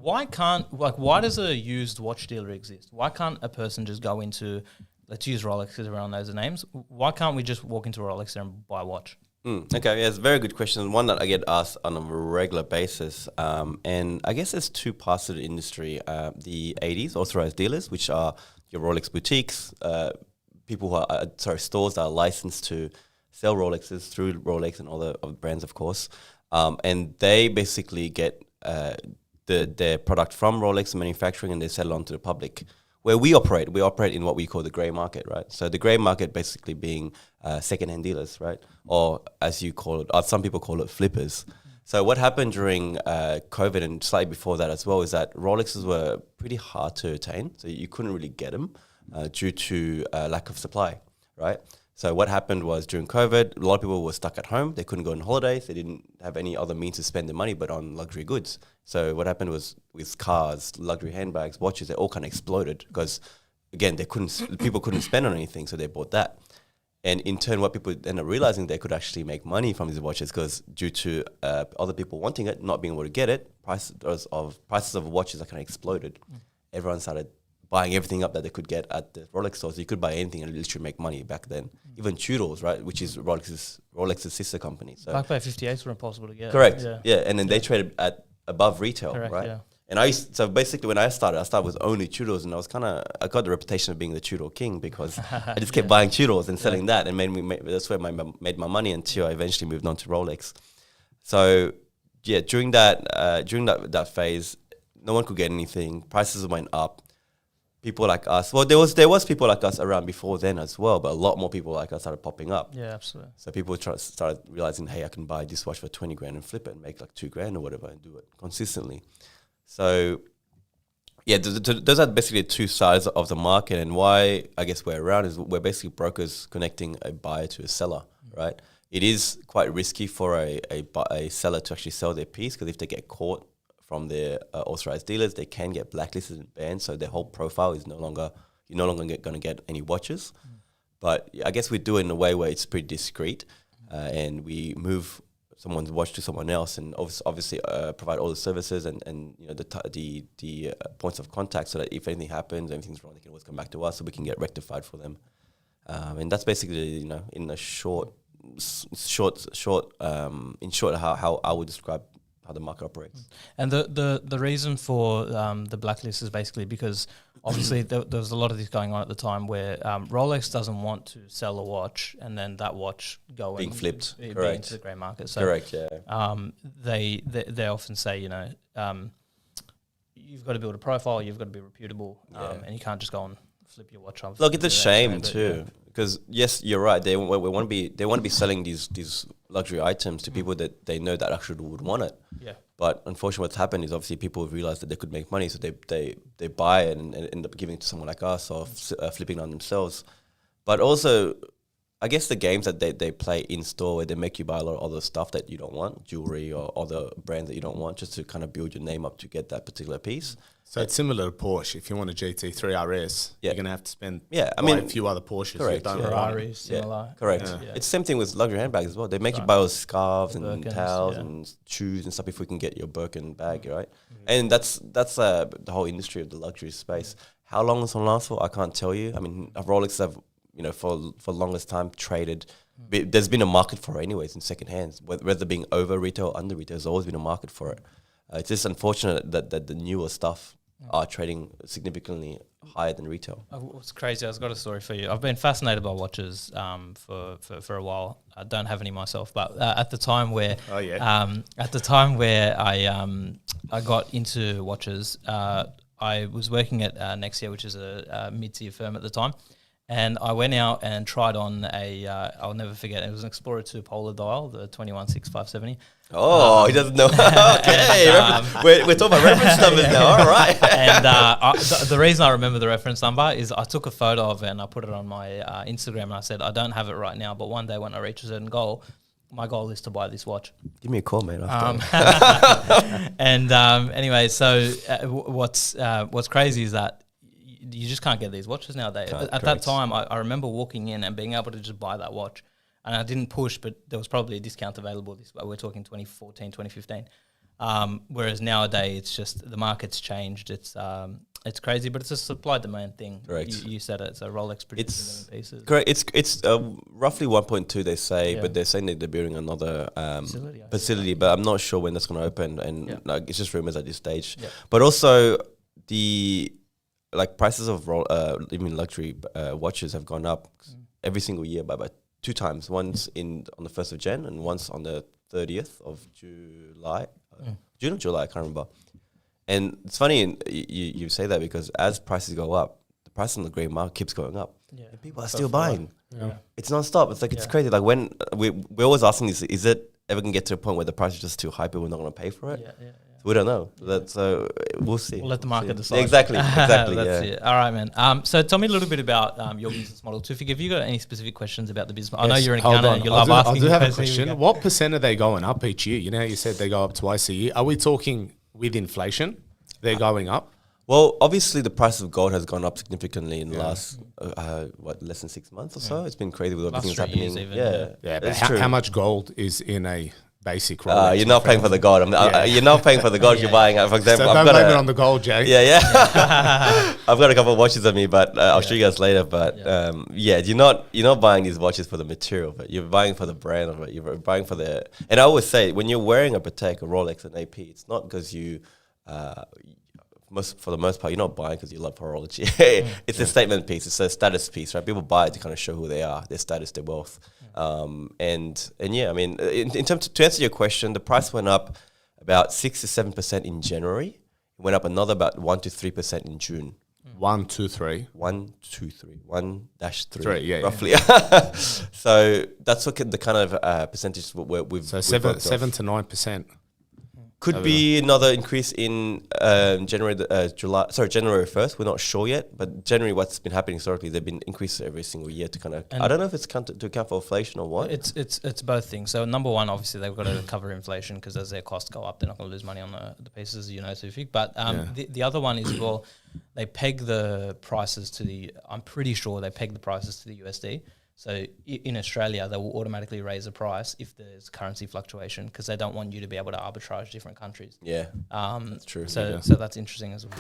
why does a used watch dealer exist? Why can't a person just go into, let's use Rolex because everyone knows the names. Why can't we just walk into a Rolex there and buy a watch? Okay, yeah, it's a very good question. One that I get asked on a regular basis. And I guess there's two parts of the industry. The ADs, authorized dealers, which are your Rolex boutiques, people who are, stores that are licensed to sell Rolexes through Rolex and all the other brands, of course. And they basically get their product from Rolex manufacturing and they sell it on to the public. Where we operate in what we call the grey market, right? So the grey market basically being second-hand dealers, right? Or as you call it, or some people call it flippers. So what happened during COVID and slightly before that as well is that Rolexes were pretty hard to attain. So you couldn't really get them due to lack of supply, right? So what happened was during COVID, a lot of people were stuck at home. They couldn't go on holidays. They didn't have any other means to spend their money but on luxury goods. So what happened was with cars, luxury handbags, watches, they all kind of exploded because, again, people couldn't spend on anything, so they bought that. And in turn, what people ended up realizing, they could actually make money from these watches because due to other people wanting it, not being able to get it, prices of watches are kind of exploded. Everyone started buying everything up that they could get at the Rolex stores. You could buy anything and literally make money back then. Even Tudors, right, which is Rolex's sister company. So Back by 58s were impossible to get. correct, yeah. And then they traded at above retail, Correct, right? yeah. And so basically when I started with only Tudors, and I got the reputation of being the Tudor king because I just kept buying Tudors and selling that, and that's where I made my money until I eventually moved on to Rolex. So yeah, during that phase, no one could get anything. Prices went up. People like us, well, there was people like us around before then as well, but a lot more people like us started popping up. Yeah, absolutely. So people started realizing, hey, I can buy this watch for 20 grand and flip it and make like $2,000 or whatever and do it consistently. So yeah, those are basically two sides of the market, and why I guess we're around is we're basically brokers connecting a buyer to a seller, right? It is quite risky for a seller to actually sell their piece because if they get caught from their authorized dealers, they can get blacklisted and banned. So their whole profile is you're no longer going to get any watches. But I guess we do it in a way where it's pretty discreet, and we move someone's watch to someone else, and obviously provide all the services and the points of contact, so that if anything happens, anything's wrong, they can always come back to us, so we can get rectified for them. And that's basically in a short, how I would describe how the market operates. And the reason for the blacklist is basically because obviously there was a lot of this going on at the time where Rolex doesn't want to sell a watch and then that watch being flipped, being correct, into the grey market. So correct, yeah. They often say, you've got to build a profile, you've got to be reputable, and you can't just go and flip your watch off. Look, it's a shame too, because yes, you're right. They want to be selling these luxury items to people that they know that actually would want it. Yeah. But unfortunately, what's happened is obviously people have realized that they could make money, so they buy it and end up giving it to someone like us or flipping on themselves. But also, I guess the games that they play in store where they make you buy a lot of other stuff that you don't want, jewelry or other brands that you don't want, just to kind of build your name up to get that particular piece. So it's similar to Porsche. If you want a GT3 RS, you're going to have to spend a few other Porsches. Correct. Ferraris, similar. Correct. Yeah. It's the same thing with luxury handbags as well. They make you buy all scarves and Birkins, towels and shoes and stuff before you can get your Birkin bag, right? And that's the whole industry of the luxury space. How long it's going to last for, I can't tell you. I mean, Rolex have, for longest time traded. There's been a market for it anyways in second hands, whether being over retail or under retail. There's always been a market for it. It's just unfortunate that the newer stuff are trading significantly higher than retail. It's crazy. I've got a story for you. I've been fascinated by watches for a while. I don't have any myself, but at the time where I got into watches, I was working at Nexia, which is a mid-tier firm at the time. And I went out and tried on I'll never forget, it was an Explorer 2 Polar Dial, the 216-570. Oh, he doesn't know. Okay, we're talking about reference numbers now. All right. And the reason I remember the reference number is I took a photo of it and I put it on my Instagram, and I said, I don't have it right now, but one day when I reach a certain goal, my goal is to buy this watch. Give me a call, mate. And anyway, so what's crazy is that you just can't get these watches nowadays. At that time, I remember walking in and being able to just buy that watch. And I didn't push, but there was probably a discount available. We're talking 2014, 2015. Whereas nowadays, it's just the market's changed. It's crazy, but it's a supply demand thing. Correct. You said it. So Rolex produces pieces. Correct. It's roughly 1.2 they say, but they're saying that they're building another facility, but I'm not sure when that's going to open, and like it's just rumors at this stage. Yeah. But also the prices of luxury watches have gone up every single year by about 2 times. Once on the 1st of Jan and once on the 30th of July. June or July, I can't remember. And it's funny you say that because as prices go up, the price on the grey market keeps going up. Yeah. And people are still buying. Yeah. It's non-stop. It's like it's crazy. Like when we're always asking this, is it ever going to get to a point where the price is just too high, people are not going to pay for it? Yeah. We don't know. So we'll see. We'll let the market decide. Exactly. That's it. All right, man. So tell me a little bit about your business model too. Have you got any specific questions about the business? I know you're an accountant and you love asking. I do have a question. What % are they going up each year? You know how you said they go up twice a year. Are we talking with inflation? They're going up? Well, obviously the price of gold has gone up significantly in the last, less than 6 months or so. It's been crazy with everything that's happening. Yeah, but how much gold is in a basic Rolex? You're not paying for the gold. You're not paying for the gold you're buying. For example, so don't blame it on the gold, Jay. Yeah. I've got a couple of watches on me, but I'll show you guys later. But you're not buying these watches for the material, but you're buying for the brand of it. You're buying for the. And I always say, when you're wearing a Patek, a Rolex, an AP, it's not because you. For the most part, you're not buying because you love horology. It's a statement piece. It's a status piece, right? People buy it to kind of show who they are, their status, their wealth. And yeah, I mean, in terms to answer your question, the price went up about 6 to 7% in January. It went up another about 1 to 3% in June. 1, 2, 3. 1, 2, 3. 1-3. 3, roughly. So that's what the kind of percentage we've. So 7 to 9%. Could be another increase in January 1st. We're not sure yet, but generally what's been happening historically, they've been increasing every single year to kind of. I don't know if it's to account for inflation or what. It's both things. So number one, obviously they've got to cover inflation because as their costs go up, they're not going to lose money on the pieces, Sufik. But the other one is they peg the prices to I'm pretty sure they peg the prices to the USD. So in Australia, they will automatically raise the price if there's currency fluctuation because they don't want you to be able to arbitrage different countries. Yeah, that's true. So that's interesting as well.